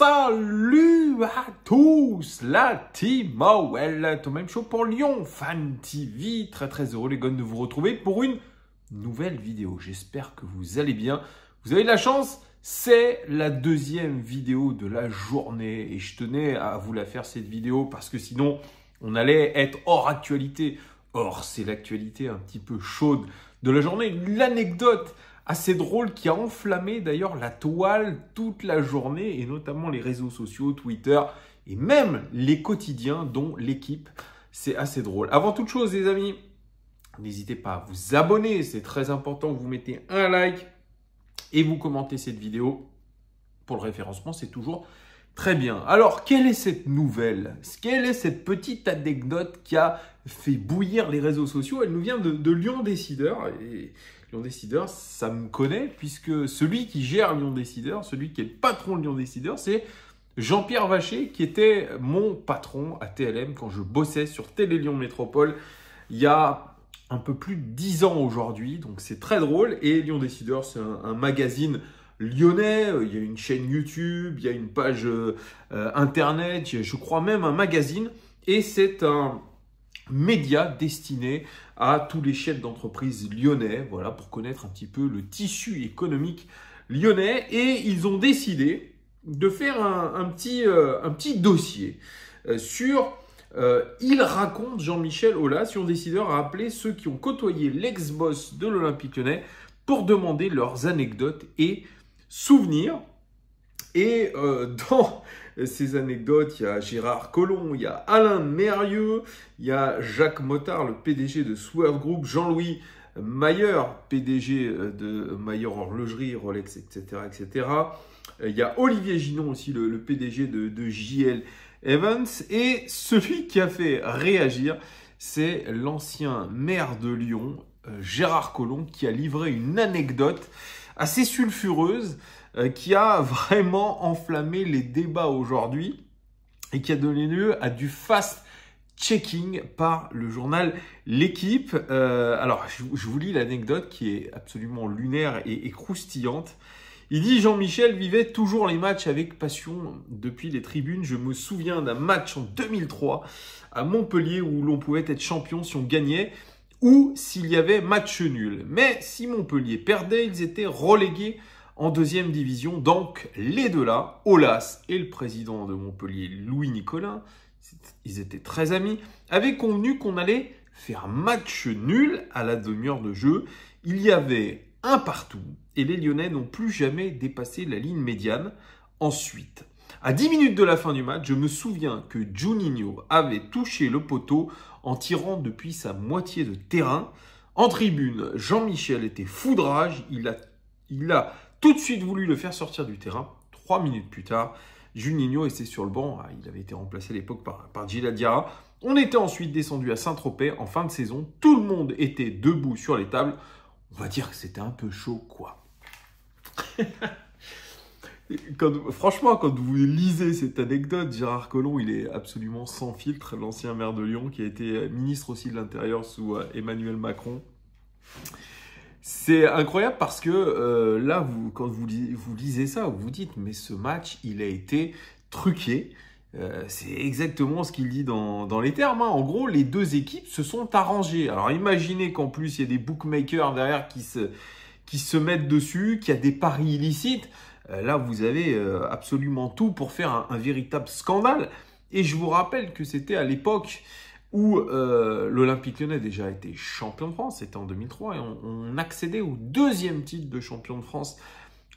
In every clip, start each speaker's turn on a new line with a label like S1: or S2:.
S1: Salut à tous, la team OL, Tom Show pour Lyon Fan TV. Très heureux les gars de vous retrouver pour une nouvelle vidéo. J'espère que vous allez bien. Vous avez de la chance, c'est la deuxième vidéo de la journée et je tenais à vous la faire cette vidéo parce que sinon on allait être hors actualité. Or, c'est l'actualité un petit peu chaude de la journée. L'anecdote assez drôle qui a enflammé d'ailleurs la toile toute la journée et notamment les réseaux sociaux, Twitter et même les quotidiens dont l'équipe. C'est assez drôle. Avant toute chose les amis, n'hésitez pas à vous abonner, c'est très important. Vous mettez un like et vous commentez cette vidéo. Pour le référencement, c'est toujours très bien. Alors, quelle est cette nouvelle? Quelle est cette petite anecdote qui a fait bouillir les réseaux sociaux? Elle nous vient de Lyon Décideur. Et Lyon Décideur, ça me connaît puisque celui qui gère Lyon Décideur, celui qui est le patron de Lyon Décideur, c'est Jean-Pierre Vacher qui était mon patron à TLM quand je bossais sur Télé Lyon Métropole il y a un peu plus de 10 ans aujourd'hui. Donc, c'est très drôle. Et Lyon Décideur, c'est un magazine lyonnais, il y a une chaîne YouTube, il y a une page internet, je crois même un magazine. Et c'est un média destiné à tous les chefs d'entreprise lyonnais, voilà, pour connaître un petit peu le tissu économique lyonnais. Et ils ont décidé de faire un petit dossier sur... il raconte Jean-Michel Aulas. Sur Décideur a appelé ceux qui ont côtoyé l'ex-boss de l'Olympique Lyonnais pour demander leurs anecdotes et souvenirs. Et dans ces anecdotes, il y a Gérard Collomb, il y a Alain Mérieux, il y a Jacques Mottard, le PDG de Sword Group, Jean-Louis Mayer, PDG de Mayer Horlogerie, Rolex, etc., etc. Il y a Olivier Ginon aussi, le PDG de JL Evans. Et celui qui a fait réagir, c'est l'ancien maire de Lyon, Gérard Collomb, qui a livré une anecdote assez sulfureuse qui a vraiment enflammé les débats aujourd'hui et qui a donné lieu à du fast-checking par le journal L'Équipe. Alors, je vous lis l'anecdote qui est absolument lunaire et croustillante. Il dit « Jean-Michel vivait toujours les matchs avec passion depuis les tribunes. Je me souviens d'un match en 2003 à Montpellier où l'on pouvait être champion si on gagnait ou s'il y avait match nul. Mais si Montpellier perdait, ils étaient relégués en deuxième division. Donc, les deux là, Aulas et le président de Montpellier, Louis Nicolin, ils étaient très amis, avaient convenu qu'on allait faire match nul à la demi-heure de jeu. Il y avait un partout et les Lyonnais n'ont plus jamais dépassé la ligne médiane. Ensuite, à 10 minutes de la fin du match, je me souviens que Juninho avait touché le poteau en tirant depuis sa moitié de terrain. En tribune, Jean-Michel était foudrage. Il a tout de suite voulu le faire sortir du terrain. 3 minutes plus tard, Juninho était sur le banc. Il avait été remplacé à l'époque par Djila Diarra. On était ensuite descendu à Saint-Tropez en fin de saison. Tout le monde était debout sur les tables. On va dire que c'était un peu chaud, quoi. Franchement, quand vous lisez cette anecdote, Gérard Collomb, il est absolument sans filtre, l'ancien maire de Lyon, qui a été ministre aussi de l'Intérieur sous Emmanuel Macron. C'est incroyable parce que là, quand vous lisez ça, vous vous dites, mais ce match, il a été truqué. C'est exactement ce qu'il dit dans les termes. En gros, les deux équipes se sont arrangées. Alors, imaginez qu'en plus, il y a des bookmakers derrière qui se mettent dessus, qu'il y a des paris illicites. Là, vous avez absolument tout pour faire un véritable scandale. Et je vous rappelle que c'était à l'époque où l'Olympique Lyonnais déjà été champion de France. C'était en 2003 et on accédait au deuxième titre de champion de France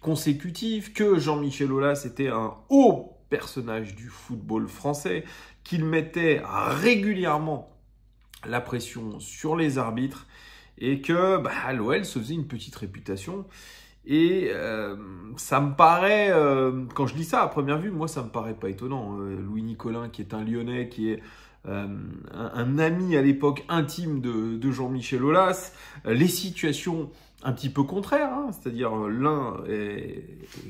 S1: consécutif, que Jean-Michel Aulas était un haut personnage du football français, qu'il mettait régulièrement la pression sur les arbitres et que l'OL se faisait une petite réputation. Et ça me paraît, quand je dis ça à première vue, moi ça me paraît pas étonnant. Louis Nicolin, qui est un Lyonnais, qui est un ami à l'époque intime de Jean-Michel Aulas, les situations un petit peu contraires, hein, c'est-à-dire l'un est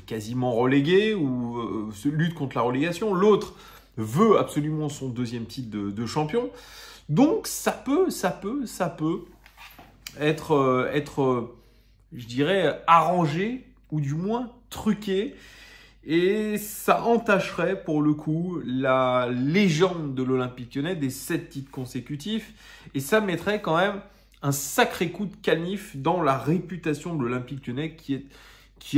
S1: quasiment relégué ou lutte contre la relégation, l'autre veut absolument son deuxième titre de champion. Donc ça peut être je dirais, arrangé ou du moins truqué. Et ça entacherait pour le coup la légende de l'Olympique Lyonnais des 7 titres consécutifs. Et ça mettrait quand même un sacré coup de canif dans la réputation de l'Olympique Lyonnais qui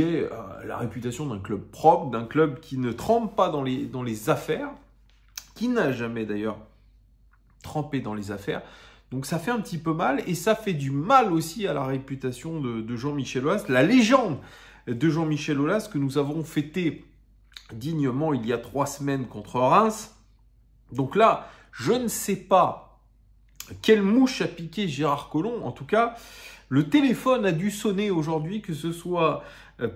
S1: est la réputation d'un club propre, d'un club qui ne trempe pas dans les affaires, qui n'a jamais d'ailleurs trempé dans les affaires. Donc ça fait un petit peu mal et ça fait du mal aussi à la réputation de Jean-Michel Aulas, la légende de Jean-Michel Aulas que nous avons fêté dignement il y a 3 semaines contre Reims. Donc là, je ne sais pas quelle mouche a piqué Gérard Collomb. En tout cas, le téléphone a dû sonner aujourd'hui, que ce soit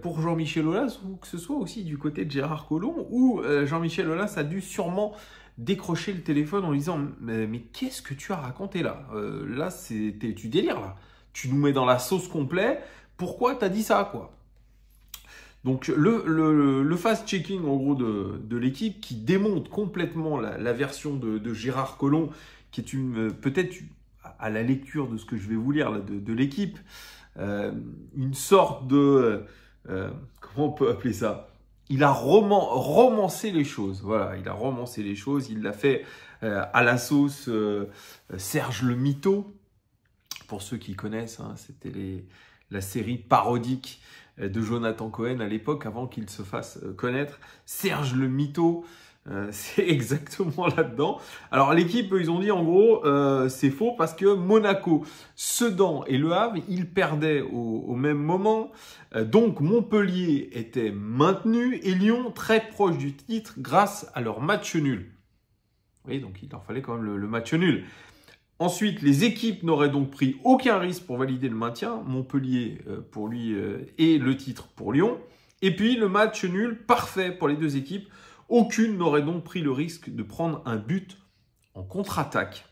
S1: pour Jean-Michel Aulas ou que ce soit aussi du côté de Gérard Collomb, où Jean-Michel Aulas a dû sûrement décrocher le téléphone en lui disant « Mais qu'est-ce que tu as raconté là là, tu délires là. Tu nous mets dans la sauce complète. Pourquoi t'as dit ça quoi ?» Donc le fast-checking en gros de l'équipe qui démonte complètement la version de Gérard Collomb, qui est peut-être à la lecture de ce que je vais vous lire là, de l'équipe, une sorte de... comment on peut appeler ça? Il a romancé les choses. Voilà, il a romancé les choses. Il l'a fait à la sauce Serge le Mytho. Pour ceux qui connaissent, hein, c'était la série parodique de Jonathan Cohen à l'époque, avant qu'il se fasse connaître. Serge le Mytho, c'est exactement là-dedans. Alors l'équipe, ils ont dit en gros, c'est faux parce que Monaco, Sedan et Le Havre, ils perdaient au même moment. Donc Montpellier était maintenu et Lyon très proche du titre grâce à leur match nul. Oui, donc il leur fallait quand même le match nul. Ensuite, les équipes n'auraient donc pris aucun risque pour valider le maintien. Montpellier pour lui et le titre pour Lyon. Et puis le match nul, parfait pour les deux équipes. Aucune n'aurait donc pris le risque de prendre un but en contre-attaque.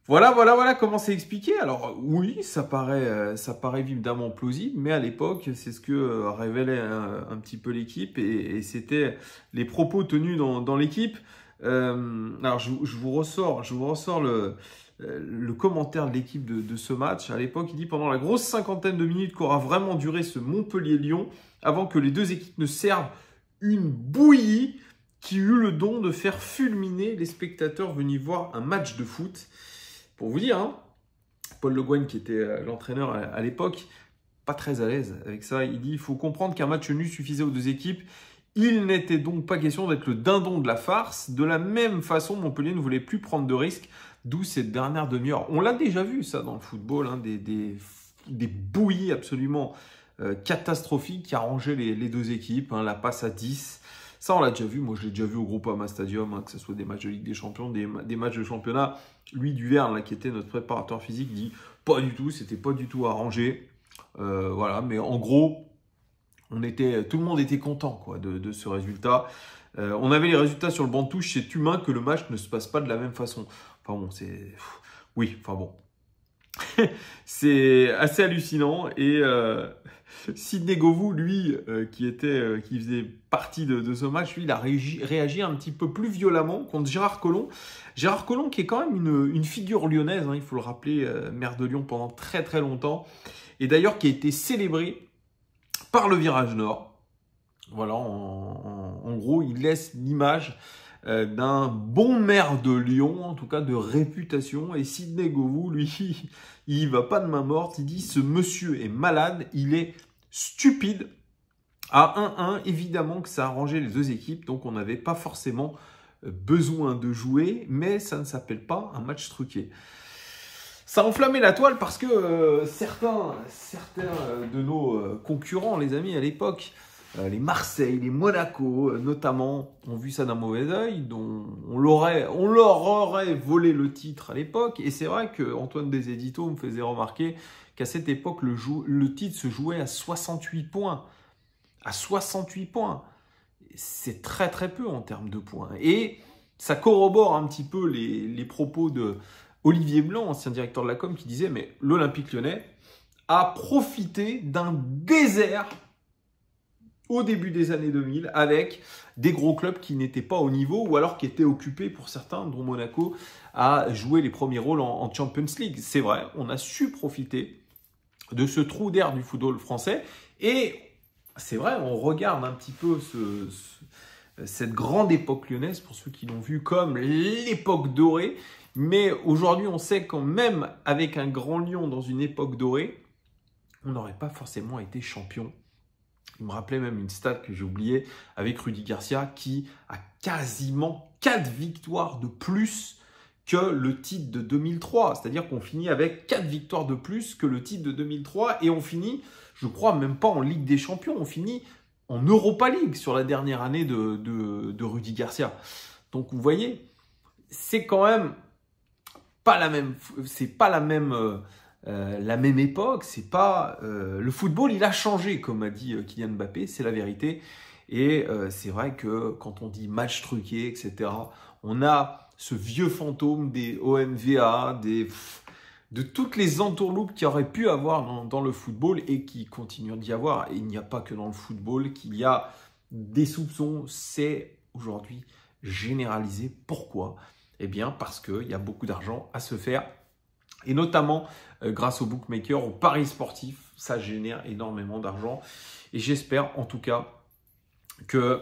S1: Voilà comment c'est expliqué. Alors oui, ça paraît évidemment plausible, mais à l'époque, c'est ce que révélait un petit peu l'équipe et c'était les propos tenus dans l'équipe. Alors je vous ressors le commentaire de l'équipe de ce match. À l'époque, il dit « Pendant la grosse cinquantaine de minutes qu'aura vraiment duré ce Montpellier-Lyon, avant que les deux équipes ne servent une bouillie qui eut le don de faire fulminer les spectateurs venus voir un match de foot. » Pour vous dire, hein, Paul Le Guen, qui était l'entraîneur à l'époque, pas très à l'aise avec ça. Il dit « Il faut comprendre qu'un match nul suffisait aux deux équipes. Il n'était donc pas question d'être le dindon de la farce. De la même façon, Montpellier ne voulait plus prendre de risques, d'où cette dernière demi-heure. » On l'a déjà vu ça dans le football, hein, des bouillies absolument catastrophiques qui arrangeaient les deux équipes, hein, la passe à 10. Ça, on l'a déjà vu. Moi, je l'ai déjà vu au Groupama Stadium, hein, que ce soit des matchs de Ligue des Champions, des matchs de championnat. Lui, Duverne, là, qui était notre préparateur physique, dit pas du tout, c'était pas du tout arrangé. Voilà, mais en gros, tout le monde était content quoi, de ce résultat. On avait les résultats sur le banc de touche, c'est humain que le match ne se passe pas de la même façon. Enfin bon, oui, enfin bon. C'est assez hallucinant et Sidney Govou, lui, qui faisait partie de ce match, lui, il a réagi un petit peu plus violemment contre Gérard Collomb. Gérard Collomb, qui est quand même une figure lyonnaise, hein, il faut le rappeler, maire de Lyon pendant très très longtemps, et d'ailleurs qui a été célébré par le Virage Nord. Voilà, en gros, il laisse l'image d'un bon maire de Lyon, en tout cas de réputation. Et Sidney Govou, lui, il va pas de main morte. Il dit « Ce monsieur est malade, il est stupide ». À 1-1, évidemment que ça a arrangé les deux équipes. Donc, on n'avait pas forcément besoin de jouer. Mais ça ne s'appelle pas un match truqué. Ça a enflammé la toile parce que certains de nos concurrents, les amis, à l'époque, les Marseille, les Monaco, notamment, ont vu ça d'un mauvais œil. On leur aurait volé le titre à l'époque. Et c'est vrai qu'Antoine Desédito me faisait remarquer qu'à cette époque, le titre se jouait à 68 points. À 68 points. C'est très très peu en termes de points. Et ça corrobore un petit peu les propos de Olivier Blanc, ancien directeur de la com, qui disait « Mais l'Olympique Lyonnais a profité d'un désert au début des années 2000 avec des gros clubs qui n'étaient pas au niveau ou alors qui étaient occupés pour certains, dont Monaco, à jouer les premiers rôles en Champions League. » C'est vrai, on a su profiter de ce trou d'air du football français et c'est vrai, on regarde un petit peu cette grande époque lyonnaise, pour ceux qui l'ont vu comme l'époque dorée. Mais aujourd'hui, on sait quand même avec un Grand Lyon dans une époque dorée, on n'aurait pas forcément été champion. Il me rappelait même une stat que j'ai oubliée avec Rudy Garcia qui a quasiment 4 victoires de plus que le titre de 2003. C'est-à-dire qu'on finit avec 4 victoires de plus que le titre de 2003 et on finit, je crois, même pas en Ligue des Champions, on finit en Europa League sur la dernière année de Rudy Garcia. Donc vous voyez, c'est quand même pas la même, c'est pas la même époque, c'est pas le football, il a changé comme a dit Kylian Mbappé, c'est la vérité. Et c'est vrai que quand on dit match truqué, etc., on a ce vieux fantôme des OMVA, de toutes les entourloupes qu'il y aurait pu avoir dans le football et qui continuent d'y avoir. Et il n'y a pas que dans le football qu'il y a des soupçons, c'est aujourd'hui généralisé. Pourquoi ? Eh bien parce qu'il y a beaucoup d'argent à se faire. Et notamment grâce aux bookmakers, aux paris sportifs, ça génère énormément d'argent. Et j'espère en tout cas que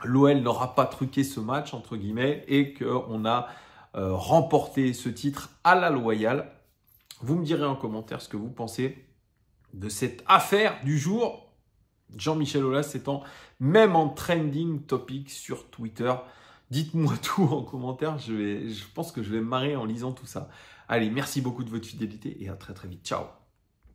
S1: l'OL n'aura pas truqué ce match, entre guillemets, et qu'on a remporté ce titre à la loyale. Vous me direz en commentaire ce que vous pensez de cette affaire du jour. Jean-Michel Aulas étant même en trending topic sur Twitter. Dites-moi tout en commentaire, je pense que je vais me marrer en lisant tout ça. Allez, merci beaucoup de votre fidélité et à très très vite. Ciao.